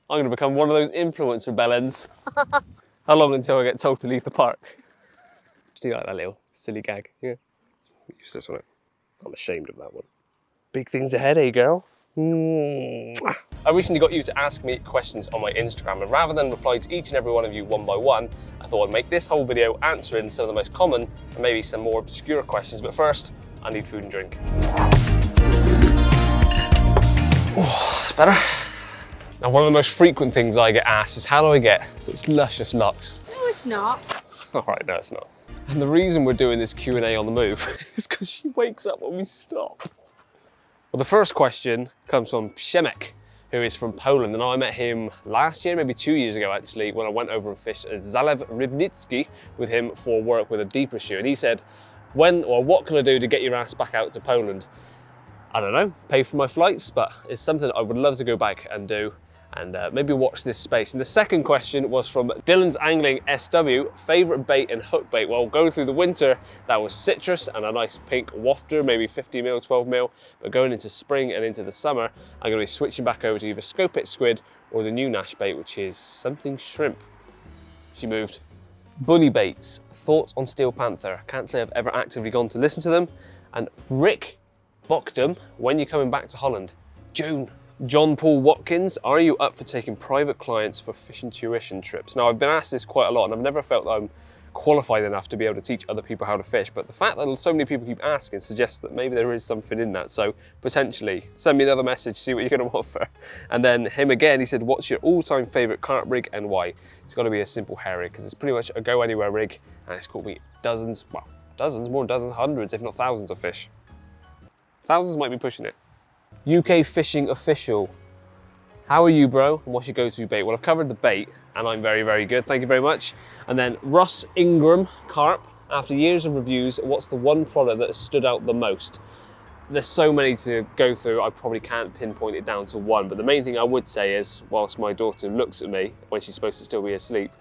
I'm going to become one of those influencer bellends. How long until I get told to leave the park? Do you like that little silly gag? Yeah. Useless, wasn't it? I'm ashamed of that one. Big things ahead, eh, girl? I recently got you to ask me questions on my Instagram, and rather than reply to each and every one of you one by one, I thought I'd make this whole video answering some of the most common and maybe some more obscure questions. But first, I need food and drink. Oh, it's better. Now, one of the most frequent things I get asked is how do I get such luscious locks? No, it's not. All right, no, it's not. And the reason we're doing this Q&A on the move is because she wakes up when we stop. Well, the first question comes from Przemek, who is from Poland, and I met him last year, maybe 2 years ago actually, when I went over and fished at Zalew Rybnicki with him for work with a deeper shoe. And he said, what can I do to get your ass back out to Poland? I don't know, pay for my flights, but it's something I would love to go back and do, and maybe watch this space. And the second question was from Dylan's Angling SW, favourite bait and hook bait. Well, going through the winter, that was citrus and a nice pink wafter, maybe 50 mil, 12 mil. But going into spring and into the summer, I'm going to be switching back over to either scope it squid or the new Nash bait, which is something shrimp. She moved. Bully baits, thoughts on Steel Panther. Can't say I've ever actively gone to listen to them. And Rick Bokdum, when you're coming back to Holland? June. John Paul Watkins, are you up for taking private clients for fishing tuition trips? Now, I've been asked this quite a lot, and I've never felt that I'm qualified enough to be able to teach other people how to fish, but the fact that so many people keep asking suggests that maybe there is something in that. So potentially, send me another message, see what you're going to offer. And then him again, he said, what's your all-time favourite carp rig and why? It's got to be a simple herring, because it's pretty much a go-anywhere rig, and it's caught me dozens, well, dozens, more than dozens, hundreds, if not thousands of fish. Thousands might be pushing it. UK Fishing Official. How are you, bro? And what's your go-to bait? Well, I've covered the bait, and I'm very, very good. Thank you very much. And then Russ Ingram, carp. After years of reviews, what's the one product that has stood out the most? There's so many to go through, I probably can't pinpoint it down to one. But the main thing I would say is, whilst my daughter looks at me when she's supposed to still be asleep,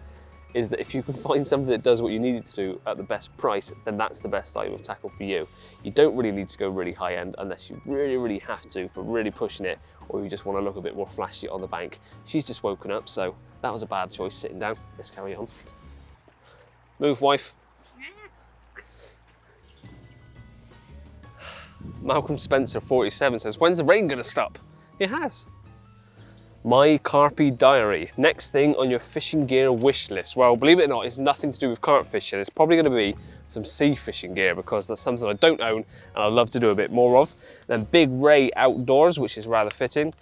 is that if you can find something that does what you need it to at the best price, then that's the best type of tackle for you. You don't really need to go really high end unless you really, really have to for really pushing it, or you just want to look a bit more flashy on the bank. She's just woken up, so that was a bad choice sitting down. Let's carry on. Move, wife. Malcolm Spencer 47 says, when's the rain gonna stop? It has. My Carp Diary. Next thing on your fishing gear wish list. Well, believe it or not, it's nothing to do with carp fishing. It's probably going to be some sea fishing gear, because that's something I don't own and I'd love to do a bit more of. Then Big Ray Outdoors, which is rather fitting.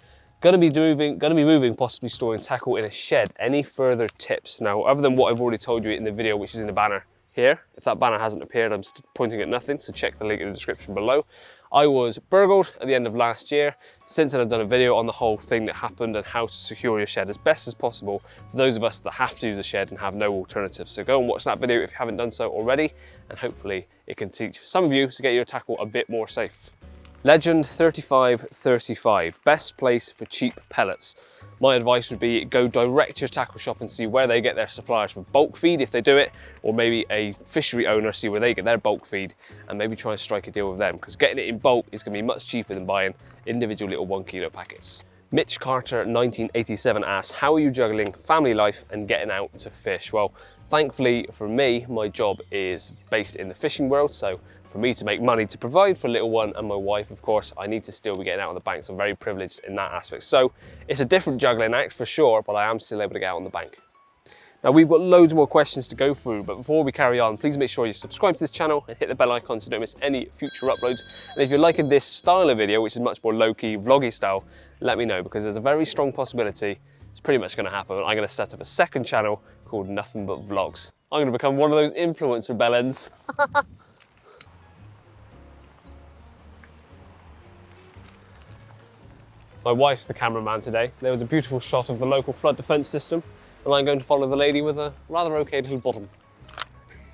Gonna be moving, possibly storing tackle in a shed. Any further tips? Now, other than what I've already told you in the video, which is in the banner here. If that banner hasn't appeared, I'm pointing at nothing, so check the link in the description below. I was burgled at the end of last year. Since then, I've done a video on the whole thing that happened and how to secure your shed as best as possible for those of us that have to use a shed and have no alternative. So go and watch that video if you haven't done so already, and hopefully it can teach some of you to get your tackle a bit more safe. Legend 3535, best place for cheap pellets. My advice would be go direct to your tackle shop and see where they get their suppliers for bulk feed if they do it, or maybe a fishery owner, see where they get their bulk feed, and maybe try and strike a deal with them, because getting it in bulk is going to be much cheaper than buying individual little 1 kilo packets. Mitch Carter 1987 asks, how are you juggling family life and getting out to fish? Well, thankfully for me, my job is based in the fishing world, so for me to make money to provide for little one and my wife, of course, I need to still be getting out on the bank, so I'm very privileged in that aspect. So it's a different juggling act for sure, but I am still able to get out on the bank. Now, we've got loads more questions to go through, but before we carry on, please make sure you subscribe to this channel and hit the bell icon so you don't miss any future uploads. And if you're liking this style of video, which is much more low-key, vloggy style, let me know, because there's a very strong possibility it's pretty much going to happen. I'm going to set up a second channel called Nothing But Vlogs. I'm going to become one of those influencer bellends. My wife's the cameraman today. There was a beautiful shot of the local flood defence system, and I'm going to follow the lady with a rather okay little bottom.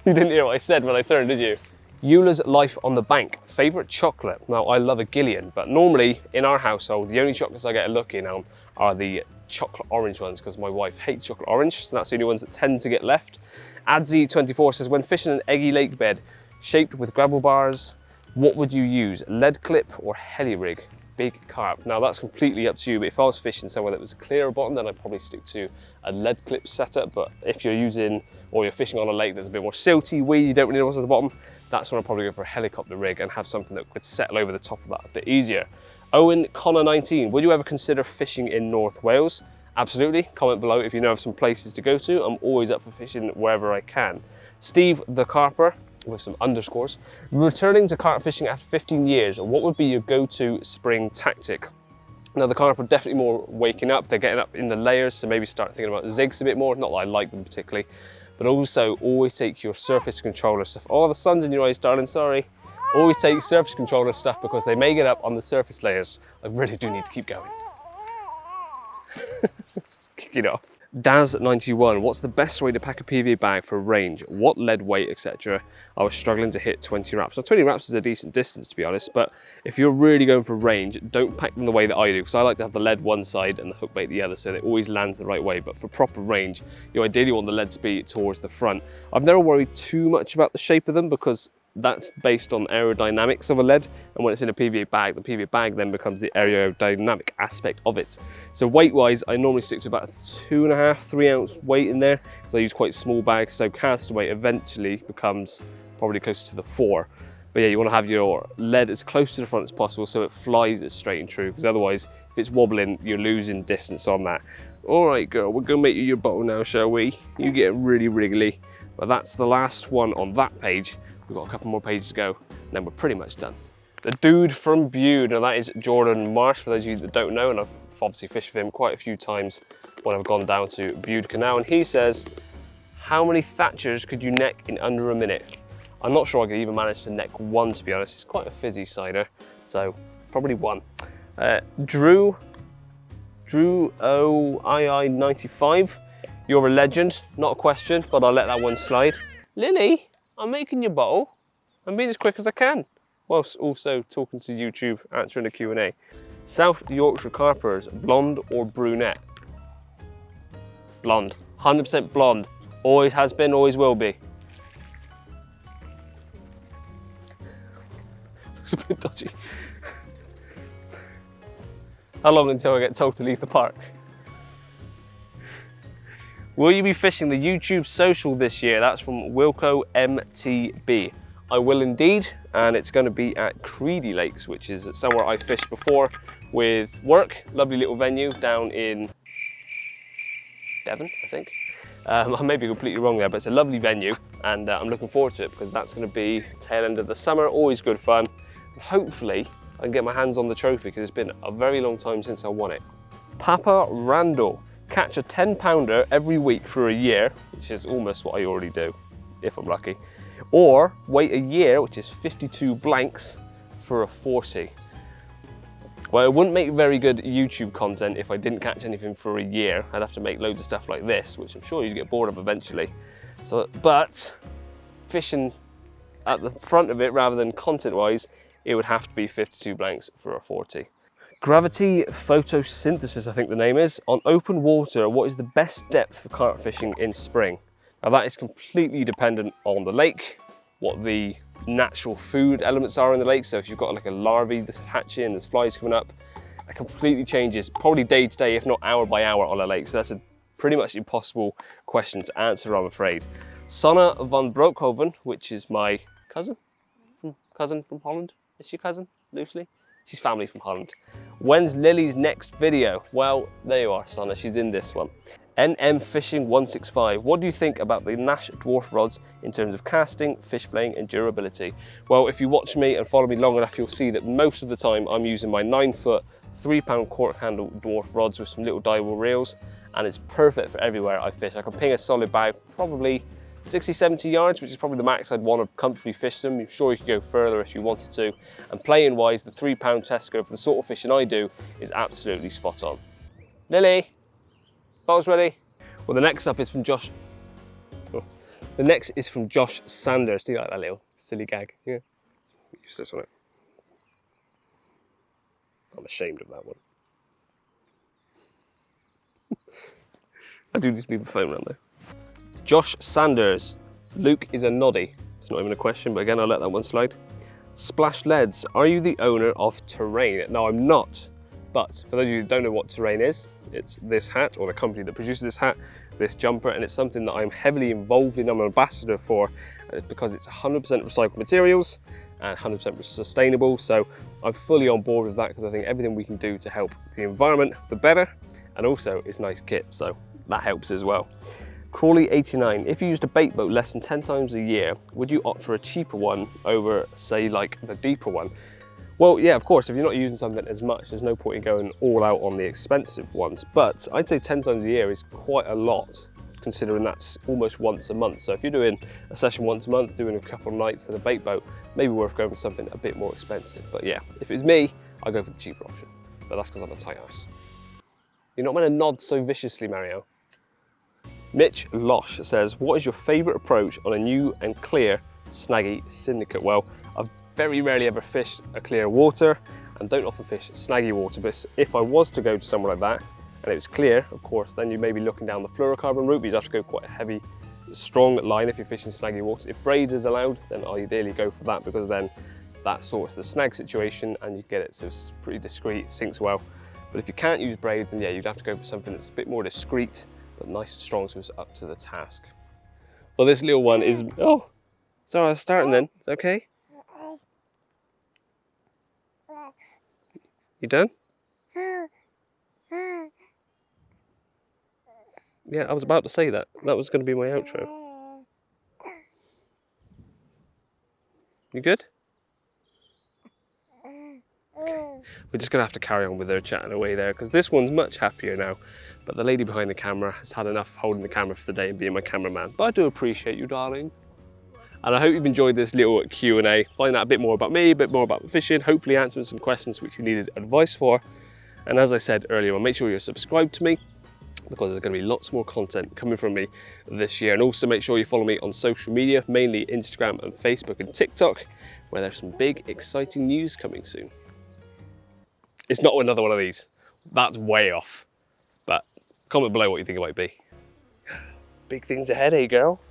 You didn't hear what I said when I turned, did you? Eula's Life on the Bank. Favourite chocolate? Now, I love a Gillian, but normally in our household, the only chocolates I get a look in on are the chocolate orange ones, because my wife hates chocolate orange, so that's the only ones that tend to get left. Adzi24 says, when fishing an eggy lake bed shaped with gravel bars, what would you use, lead clip or heli rig? big carp. Now that's completely up to you, but if I was fishing somewhere that was a clearer bottom, then I'd probably stick to a lead clip setup. But if you're using, or you're fishing on a lake that's a bit more silty, weedy, you don't really know what's at the bottom, that's when I'd probably go for a helicopter rig and have something that could settle over the top of that a bit easier. Owen Connor 19, would you ever consider fishing in North Wales? Absolutely, comment below if you know of some places to go to. I'm always up for fishing wherever I can. Steve the Carper, with some underscores, returning to carp fishing after 15 years, what would be your go-to spring tactic? Now the carp are definitely more waking up, they're getting up in the layers, so maybe start thinking about zigs a bit more, not that I like them particularly, but also always take your surface controller stuff. Oh, the sun's in your eyes, darling, sorry. Always take surface controller stuff because they may get up on the surface layers. I really do need to keep going. Just kick it off. Daz91, what's the best way to pack a PVA bag for range? What lead weight, etc.? I was struggling to hit 20 wraps. Now 20 wraps is a decent distance to be honest, but if you're really going for range, don't pack them the way that I do, because I like to have the lead one side and the hook bait the other, so they always land the right way. But for proper range, you ideally want the lead to be towards the front. I've never worried too much about the shape of them because that's based on aerodynamics of a lead, and when it's in a PVA bag, the PVA bag then becomes the aerodynamic aspect of it. So weight wise, I normally stick to about a 2.5 3 ounce weight in there, because I use quite small bags, so cast weight eventually becomes probably closer to the 4. But yeah, you want to have your lead as close to the front as possible so it flies as straight and true, because otherwise if it's wobbling you're losing distance on that. All right girl, we're gonna make you your bottle now, shall we? You get really wriggly. But that's the last one on that page. We've got a couple more pages to go, and then we're pretty much done. The dude from Bude, now that is Jordan Marsh, for those of you that don't know, and I've obviously fished with him quite a few times when I've gone down to Bude Canal, and he says, how many Thatchers could you neck in under a minute? I'm not sure I could even manage to neck one, to be honest. It's quite a fizzy cider, so probably one. Drew OII95, you're a legend, not a question, but I'll let that one slide. Lily, I'm making your bottle. I'm being as quick as I can, whilst also talking to YouTube, answering the Q&A. South Yorkshire Carpers, blonde or brunette? Blonde, 100% blonde. Always has been, always will be. Looks a bit dodgy. How long until I get told to leave the park? Will you be fishing the YouTube social this year? That's from Wilco MTB. I will indeed, and it's going to be at Creedy Lakes, which is somewhere I fished before with work. Lovely little venue down in Devon, I think. I may be completely wrong there, but it's a lovely venue, and I'm looking forward to it because that's going to be tail end of the summer. Always good fun. And hopefully I can get my hands on the trophy because it's been a very long time since I won it. Papa Randall, catch a 10-pounder every week for a year, which is almost what I already do, if I'm lucky, or wait a year, which is 52 blanks, for a 40. Well, it wouldn't make very good YouTube content if I didn't catch anything for a year. I'd have to make loads of stuff like this, which I'm sure you'd get bored of eventually. So, but fishing at the front of it rather than content-wise, it would have to be 52 blanks for a 40. Gravity Photosynthesis, I think the name is. On open water, what is the best depth for carp fishing in spring? Now that is completely dependent on the lake, what the natural food elements are in the lake. So if you've got like a larvae that's hatching and there's flies coming up, it completely changes, probably day to day, if not hour by hour on a lake. So that's a pretty much impossible question to answer, I'm afraid. Sanne van Broekhoven, which is my cousin from Holland. Is she cousin, loosely? She's family from Holland. When's Lily's next video? Well, there you are, Sanne, she's in this one. NM Fishing 165, what do you think about the Nash dwarf rods in terms of casting, fish playing and durability? Well, if you watch me and follow me long enough, you'll see that most of the time I'm using my 9-foot, 3-pound cork handle dwarf rods with some little dyeable reels, and it's perfect for everywhere I fish. I can ping a solid bag, probably 60, 70 yards, which is probably the max I'd want to comfortably fish them. I'm sure you could go further if you wanted to. And playing wise, the 3-pound Tesco for the sort of fishing I do is absolutely spot on. Lily, bottle's ready. Well, the next up is from Josh. Oh. The next is from Josh Sanders. Do you like that little silly gag? Yeah. Use this on it. I'm ashamed of that one. I do need to leave the phone around there. Josh Sanders, Luke is a noddy. It's not even a question, but again, I'll let that one slide. Splash Leads, are you the owner of Terreign? No, I'm not. But for those of you who don't know what Terreign is, it's this hat, or the company that produces this hat, this jumper, and it's something that I'm heavily involved in. I'm an ambassador for because it's 100% recycled materials and 100% sustainable. So I'm fully on board with that because I think everything we can do to help the environment, the better, and also it's nice kit, so that helps as well. Crawley89, if you used a bait boat less than 10 times a year, would you opt for a cheaper one over, say, like the deeper one? Well, yeah, of course, if you're not using something as much, there's no point in going all out on the expensive ones. But I'd say 10 times a year is quite a lot, considering that's almost once a month. So if you're doing a session once a month, doing a couple of nights in a bait boat, maybe worth going for something a bit more expensive. But yeah, if it's me, I'd go for the cheaper option. But that's because I'm a tight ass. You're not going to nod so viciously, Mario. Mitch Losh says, what is your favourite approach on a new and clear snaggy syndicate? Well, I've very rarely ever fished a clear water and don't often fish snaggy water, but if I was to go to somewhere like that and it was clear, of course, then you may be looking down the fluorocarbon route, but you'd have to go quite a heavy, strong line if you're fishing snaggy waters. If braid is allowed, then I ideally go for that, because then that sorts the snag situation and you get it so it's pretty discreet, sinks well. But if you can't use braid, then yeah, you'd have to go for something that's a bit more discreet, but nice and strong so it's up to the task. Well, this little one is, oh, sorry, I was starting then, it's okay? You done? Yeah, I was about to say that. That was going to be my outro. You good? We're just going to have to carry on with her chatting away there, because this one's much happier now. But the lady behind the camera has had enough holding the camera for the day and being my cameraman. But I do appreciate you, darling. And I hope you've enjoyed this little Q&A. Find out a bit more about me, a bit more about fishing, hopefully answering some questions which you needed advice for. And as I said earlier on, make sure you're subscribed to me, because there's going to be lots more content coming from me this year. And also make sure you follow me on social media, mainly Instagram and Facebook and TikTok, where there's some big, exciting news coming soon. It's not another one of these. That's way off. But comment below what you think it might be. Big things ahead, eh, girl?